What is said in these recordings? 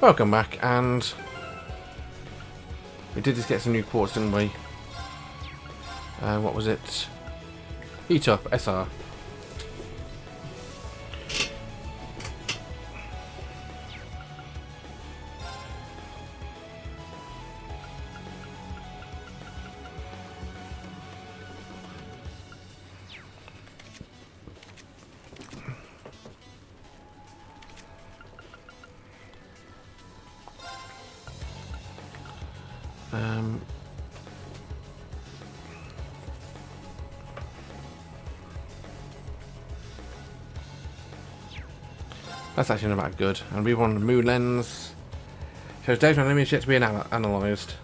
Welcome back, and we did just get some new quartz, didn't we? What was it? Heat up, SR. That's actually not that good. And we want a moon lens. Shows data on enemies yet to be analysed.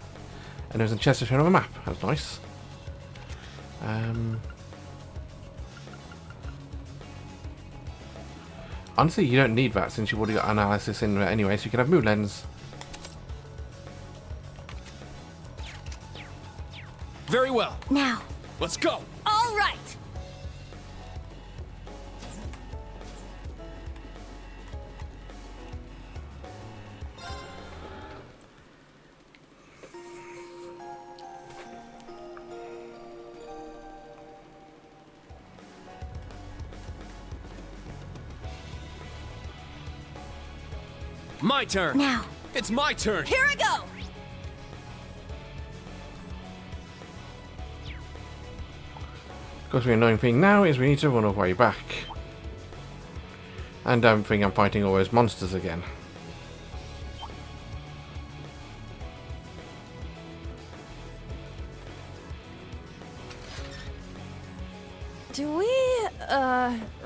And there's a chest to show on a map. That's nice. Honestly, you don't need that since you've already got analysis in there anyway, so you can have moon lens. Very well. Now. Let's go. All right. My turn. Now. It's my turn. Here I go. Of course, the annoying thing now is we need to run our way back. And don't think I'm fighting all those monsters again. Do we,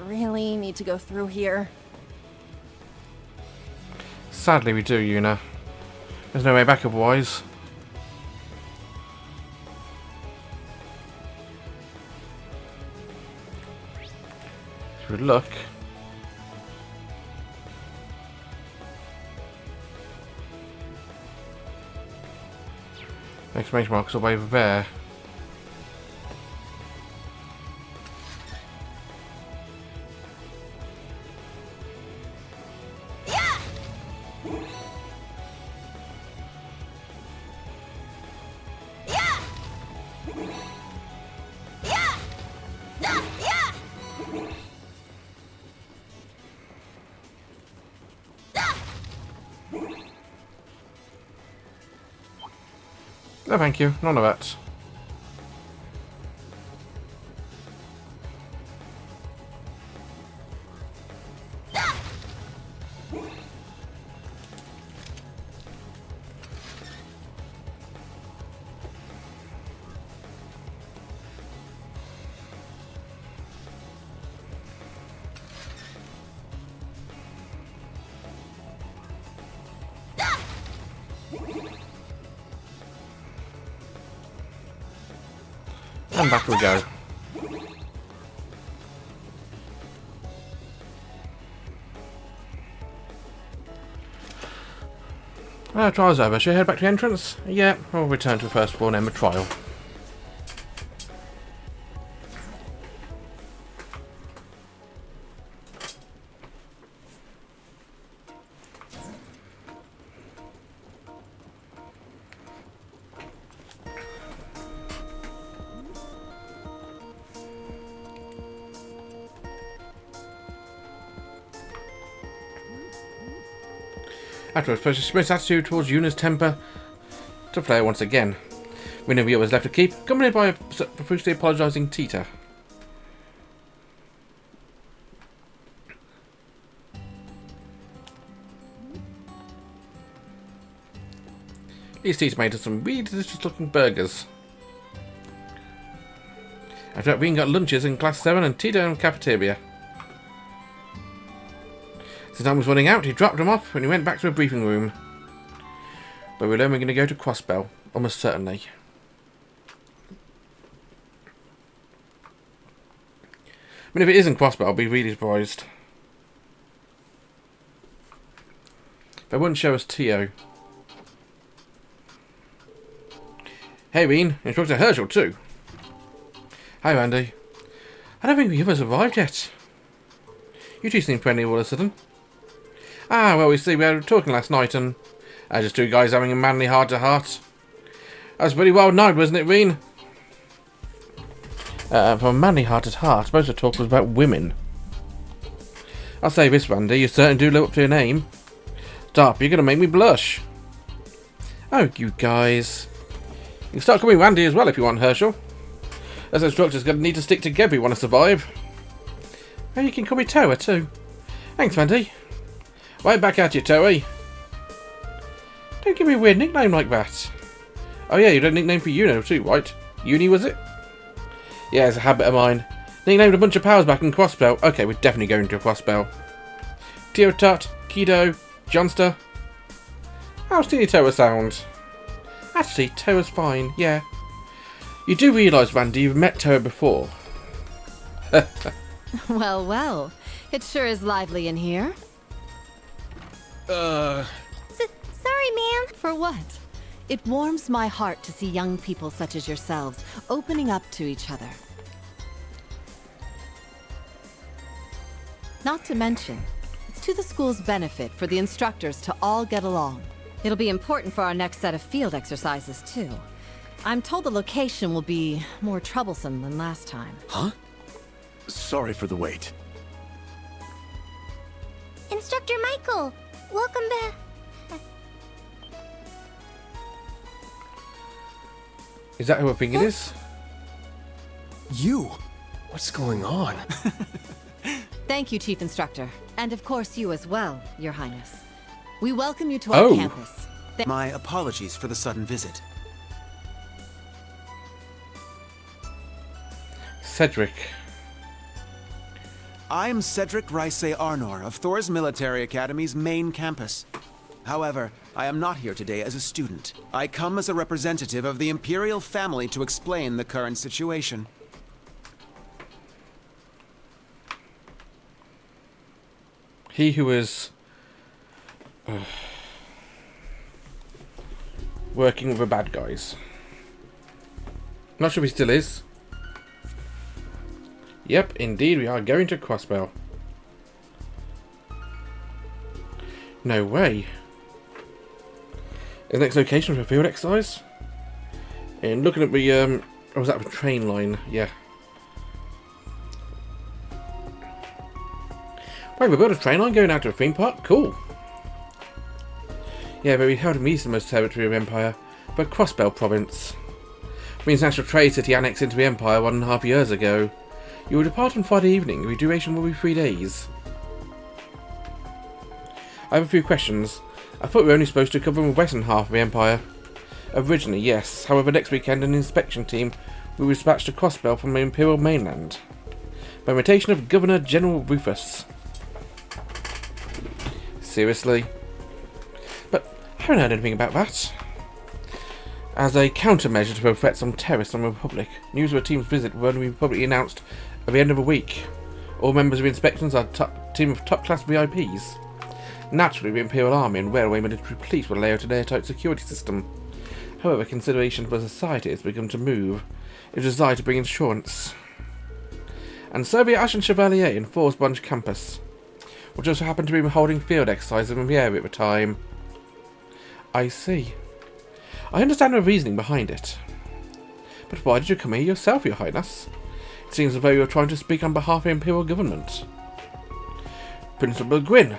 really need to go through here? Sadly, we do, Yuna. There's no way back otherwise. Good luck. Exclamation marks are over there. No, thank you. None of that. And back we go. Trial's over. Should we head back to the entrance? Yeah, we'll return to the first floor and end the trial. Afterwards, Percy's Smith's attitude towards Yuna's temper to flare once again. We know the others left to keep, accompanied by a profusely apologising Tita. These Tita made us some really delicious looking burgers. After that, we got lunches in Class 7 and Tita in the cafeteria. Since time was running out, he dropped them off and he went back to a briefing room. But we learn we're going to go to Crossbell, almost certainly. I mean, if it isn't Crossbell, I'll be really surprised. They wouldn't show us Tio. Hey, Rean. Instructor Herschel, too. Hi, Randy. I don't think we ever survived yet. You two seem friendly all of a sudden. Ah, well, we see, we were talking last night, and just two guys having a manly heart-to-heart. That was a pretty wild night, wasn't it, Rean? From a manly heart-to-heart, most of the talk was about women. I'll say this, Randy, you certainly do live up to your name. Stop, you're going to make me blush. Oh, you guys. You can start calling me Randy as well if you want, Herschel. As instructor's going to need to stick together if you want to survive. Oh, you can call me Toa too. Thanks, Randy. Right back at you, Toa. Don't give me a weird nickname like that. Oh yeah, you had a nickname for Uno too, right? Uni, was it? Yeah, it's a habit of mine. Nicknamed a bunch of powers back in Crossbell. Okay, we're definitely going to a Crossbell. Teotut, Kido, Johnster. How's Toa sound? Actually, Toa's fine, yeah. You do realise, Randy, you've met Toa before. Well, well. It sure is lively in here. Sorry, ma'am. For what? It warms my heart to see young people such as yourselves opening up to each other. Not to mention, it's to the school's benefit for the instructors to all get along. It'll be important for our next set of field exercises, too. I'm told the location will be more troublesome than last time. Huh? Sorry for the wait. Instructor Michael, welcome back. Is that who I think it is? You? What's going on? Thank you, Chief Instructor. And of course you as well, Your Highness. We welcome you to our Oh. campus. My apologies for the sudden visit. Cedric. I'm Cedric Ryse Arnor of Thors Military Academy's main campus. However, I am not here today as a student. I come as a representative of the Imperial family to explain the current situation. He who is working with the bad guys. Not sure if he still is. Yep, indeed, we are going to Crossbell. No way. The next location for field exercise? And looking at the, or was that the train line? Yeah. Wait, we built a train line going out to a theme park? Cool. Yeah, but we held in the easternmost territory of Empire, the Crossbell province. The international trade city annexed into the Empire 1.5 years ago. You will depart on Friday evening. The duration will be 3 days. I have a few questions. I thought we were only supposed to cover the western half of the Empire. Originally, yes. However, next weekend an inspection team will be dispatched to Crossbell from the Imperial mainland. By invitation of Governor General Rufus. Seriously? But I haven't heard anything about that. As a countermeasure to the threats on terrorists on the Republic, news of the team's visit will only be publicly announced at the end of the week. All members of the inspections are a team of top-class VIPs. Naturally, the Imperial Army and Railway Military Police will lay out an airtight security system. However, consideration for society has begun to move. It is desired to bring insurance. And so the Ashen Chevalier in Thors Branch Campus, which also happened to be holding field exercises in the area at the time. I see. I understand the reasoning behind it. But why did you come here yourself, Your Highness? It seems as though you are trying to speak on behalf of the Imperial government. Principal Gwyn.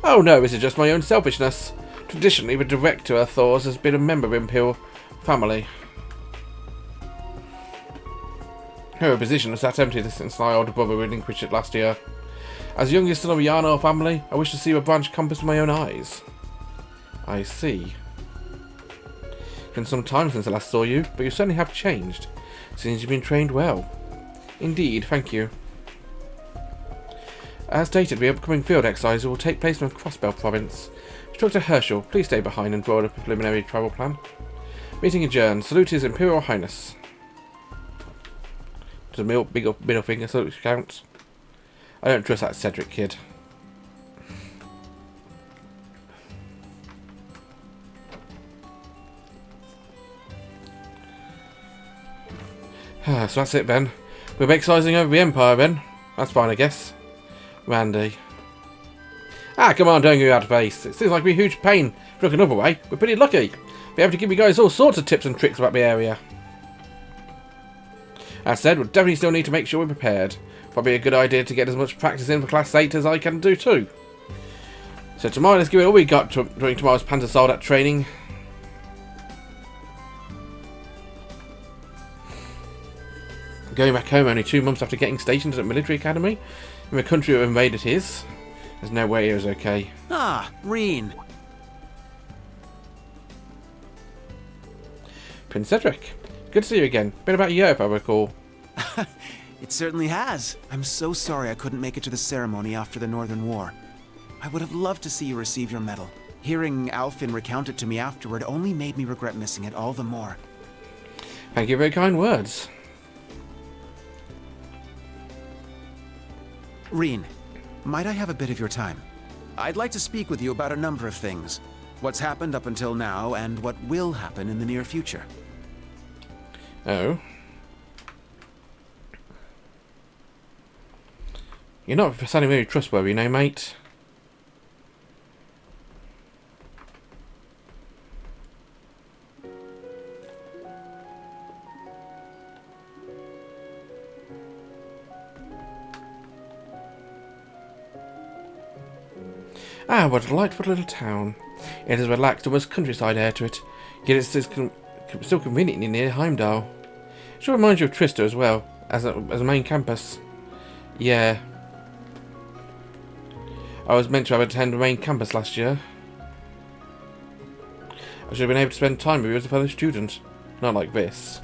Oh no, this is just my own selfishness. Traditionally, the director of Thors has been a member of the Imperial family. Her position has sat empty since my older brother relinquished it last year. As youngest son of the Yarnor family, I wish to see the branch campus with my own eyes. I see. It's been some time since I last saw you, but you certainly have changed. Seems you've been trained well. Indeed, thank you. As stated, the upcoming field exercise will take place in the Crossbell province. Instructor Herschel, please stay behind and draw up a preliminary travel plan. Meeting adjourned. Salute His Imperial Highness. Does a big middle finger salute count? I don't trust that Cedric kid. So that's it then. We're exercising over the Empire then. That's fine, I guess. Randy. Ah, come on, don't go out of face. It seems like we're a huge pain. If you look another way, we're pretty lucky. Be able to give you guys all sorts of tips and tricks about the area. As said, we'll definitely still need to make sure we're prepared. Probably a good idea to get as much practice in for Class 8 as I can do too. So tomorrow, let's give it all we got during tomorrow's Panzer Soldat training. Going back home only 2 months after getting stationed at a military academy in the country who invaded his. There's no way he was okay. Ah, Rean. Prince Cedric, good to see you again. Been about a year if I recall. It certainly has. I'm so sorry I couldn't make it to the ceremony after the Northern War. I would have loved to see you receive your medal. Hearing Alfin recount it to me afterward only made me regret missing it all the more. Thank you for your kind words. Rean, might I have a bit of your time? I'd like to speak with you about a number of things. What's happened up until now, and what will happen in the near future. Oh. You're not sounding very trustworthy, no, mate. Ah, what a delightful little town. It is relaxed, almost countryside air to it, yet it's still conveniently near Heimdall. It sure reminds you of Trista as well, as a main campus. Yeah. I was meant to have attended the main campus last year. I should have been able to spend time with you as a fellow student. Not like this.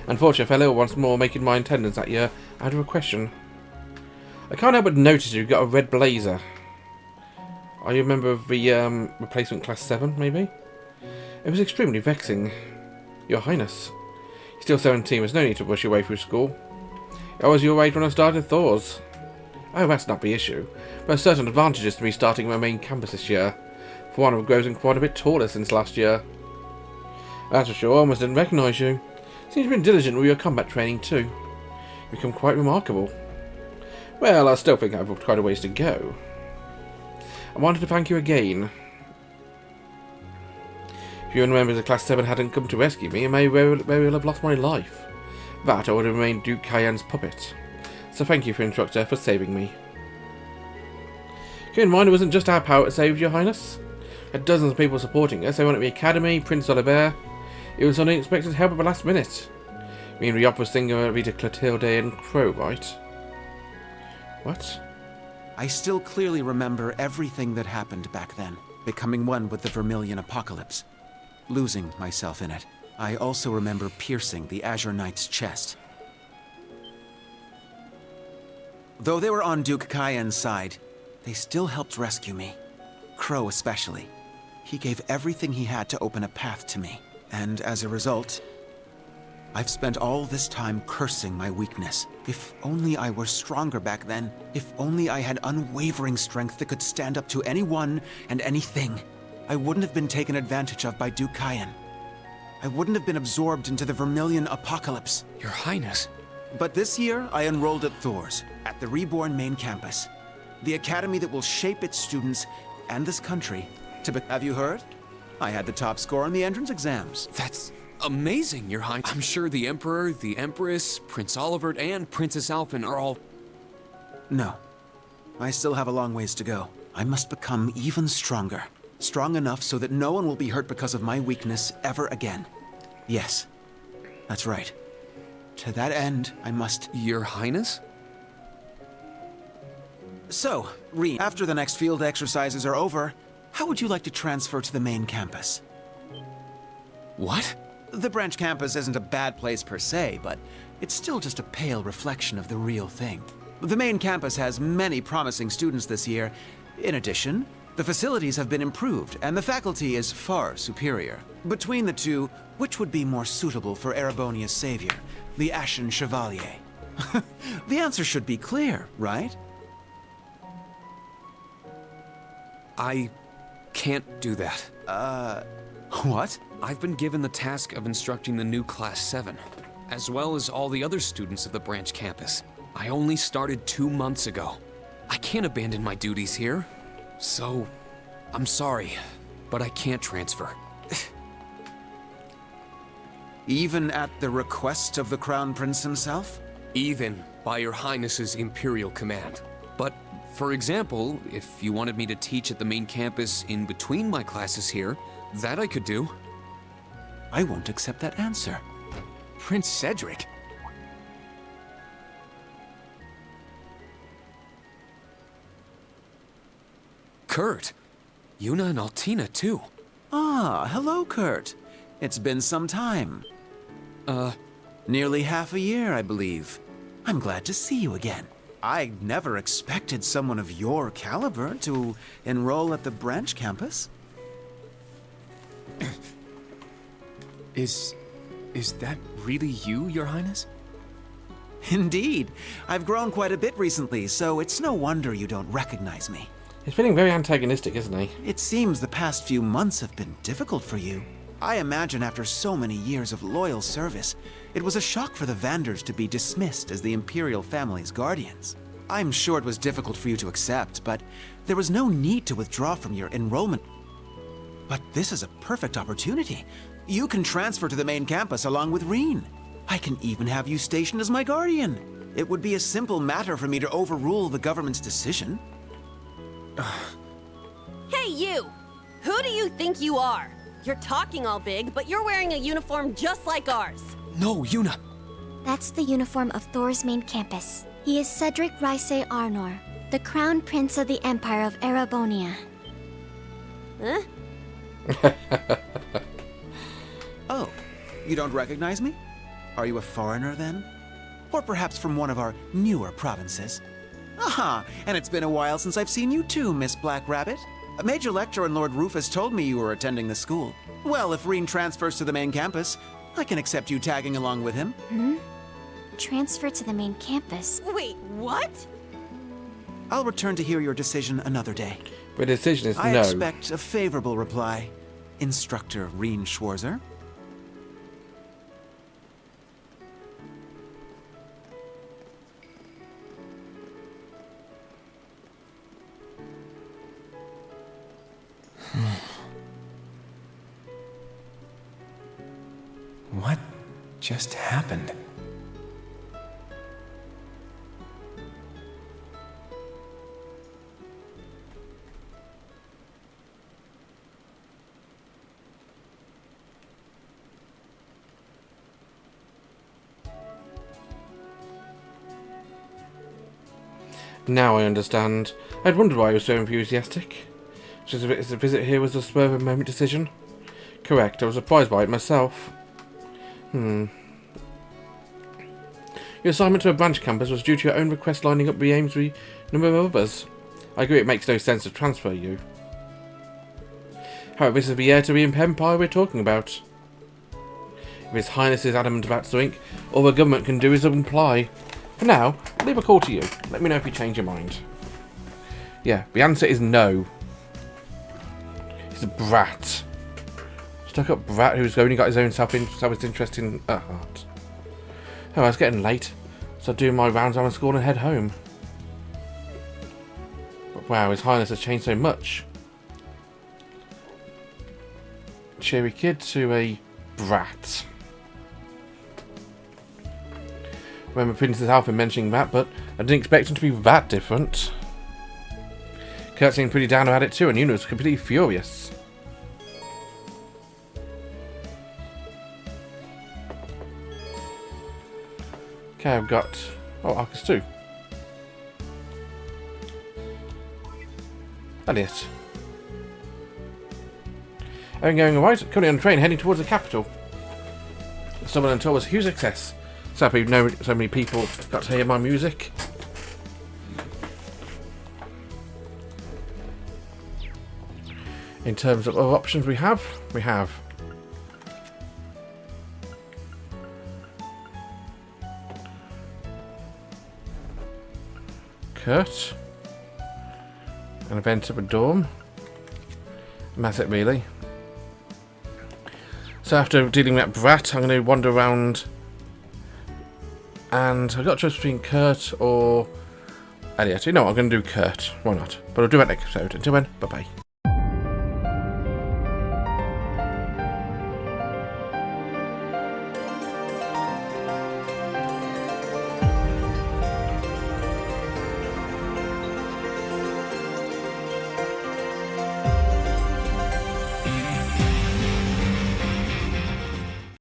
Unfortunately, I fell ill once more making my attendance that year out of a question. I can't help but notice you've got a red blazer. Are you a member of the replacement Class 7, maybe? It was extremely vexing. Your Highness. You're still 17, there's no need to rush your way through school. I was your age when I started Thors. Oh, that's not the issue. There are certain advantages to me starting my main campus this year. For one, I've grown quite a bit taller since last year. That's for sure, I almost didn't recognise you. Seems you've been diligent with your combat training too. You've become quite remarkable. Well, I still think I've quite a ways to go. I wanted to thank you again. If you and members of Class 7 hadn't come to rescue me, I may very well have lost my life. That I would have remained Duke Cayenne's puppet. So thank you, instructor, for saving me. Keep in mind it wasn't just our power that saved your Highness. We had dozens of people supporting us, everyone at the Academy, Prince Oliver. It was unexpected help at the last minute. Me and the opera singer Rita Clotilde and Crow, right? What? I still clearly remember everything that happened back then, becoming one with the Vermilion Apocalypse, losing myself in it. I also remember piercing the Azure Knight's chest. Though they were on Duke Cayenne's side, they still helped rescue me. Crow especially. He gave everything he had to open a path to me, and as a result, I've spent all this time cursing my weakness. If only I were stronger back then. If only I had unwavering strength that could stand up to anyone and anything. I wouldn't have been taken advantage of by Duke Cayenne. I wouldn't have been absorbed into the Vermilion Apocalypse. Your Highness. But this year, I enrolled at Thors, at the reborn main campus. The academy that will shape its students and this country to be... Have you heard? I had the top score on the entrance exams. That's amazing, Your Highness. I'm sure the Emperor, the Empress, Prince Olivert, and Princess Alphen are all... No. I still have a long ways to go. I must become even stronger. Strong enough so that no one will be hurt because of my weakness ever again. Yes, that's right. To that end, I must... Your Highness? So, Rean, after the next field exercises are over, how would you like to transfer to the main campus? What? The branch campus isn't a bad place per se, but it's still just a pale reflection of the real thing. The main campus has many promising students this year. In addition, the facilities have been improved, and the faculty is far superior. Between the two, which would be more suitable for Erebonia's savior, the Ashen Chevalier? The answer should be clear, right? I can't do that. What? I've been given the task of instructing the new Class 7, as well as all the other students of the branch campus. I only started 2 months ago. I can't abandon my duties here. So, I'm sorry, but I can't transfer. Even at the request of the Crown Prince himself? Even by Your Highness's Imperial command. But, for example, if you wanted me to teach at the main campus in between my classes here, that I could do. I won't accept that answer. Prince Cedric? Kurt. Yuna and Altina, too. Ah, hello, Kurt. It's been some time. Nearly half a year, I believe. I'm glad to see you again. I never expected someone of your caliber to enroll at the branch campus. Is that really you, Your Highness? Indeed. I've grown quite a bit recently, so it's no wonder you don't recognize me. He's feeling very antagonistic, isn't he? It seems the past few months have been difficult for you. I imagine after so many years of loyal service, it was a shock for the Vanders to be dismissed as the Imperial family's guardians. I'm sure it was difficult for you to accept, but there was no need to withdraw from your enrollment. But this is a perfect opportunity. You can transfer to the main campus along with Rean. I can even have you stationed as my guardian. It would be a simple matter for me to overrule the government's decision. Hey, you! Who do you think you are? You're talking all big, but you're wearing a uniform just like ours. No, Yuna. That's the uniform of Thors' main campus. He is Cedric Raise Arnor, the Crown Prince of the Empire of Erebonian. Huh? Oh, you don't recognize me? Are you a foreigner then? Or perhaps from one of our newer provinces? Aha, and it's been a while since I've seen you too, Miss Black Rabbit. A major lecturer in Lord Rufus told me you were attending the school. Well, if Rean transfers to the main campus, I can accept you tagging along with him. Transfer to the main campus. Wait, what? I'll return to hear your decision another day. The decision is I no. expect a favorable reply, Instructor Rean Schwarzer. What just happened? Now I understand. I'd wondered why he was so enthusiastic. Just his visit here was a spur of a moment decision. Correct, I was surprised by it myself. Your assignment to a branch campus was due to your own request lining up the aims with a number of others. I agree it makes no sense to transfer you. However, this is the heir to the Empire we're talking about. If His Highness is adamant about something, all the government can do is comply. For now, I'll leave a call to you. Let me know if you change your mind. Yeah, the answer is no. He's a brat. Stuck-up brat who's only got his own selfish interest in at heart. Oh, it's getting late, so I'll do my rounds around school and head home. But wow, His Highness has changed so much. Cheery kid to a brat. I remember Princess Alpha mentioning that, but I didn't expect him to be that different. Kurt seemed pretty down about it too, and Yuna was completely furious. Okay, I've got... Oh, Arcus 2. Elliot. Everything going alright? Currently on a train heading towards the capital. Someone until was a huge success. So happy so many people got to hear my music. In terms of other options we have Kurt, an event at the dorm, and that's it really. So after dealing with that brat, I'm going to wander around, and I've got a choice between Kurt or Elliot. You know what? I'm going to do Kurt. Why not? But I'll do that next episode. Until then, bye-bye.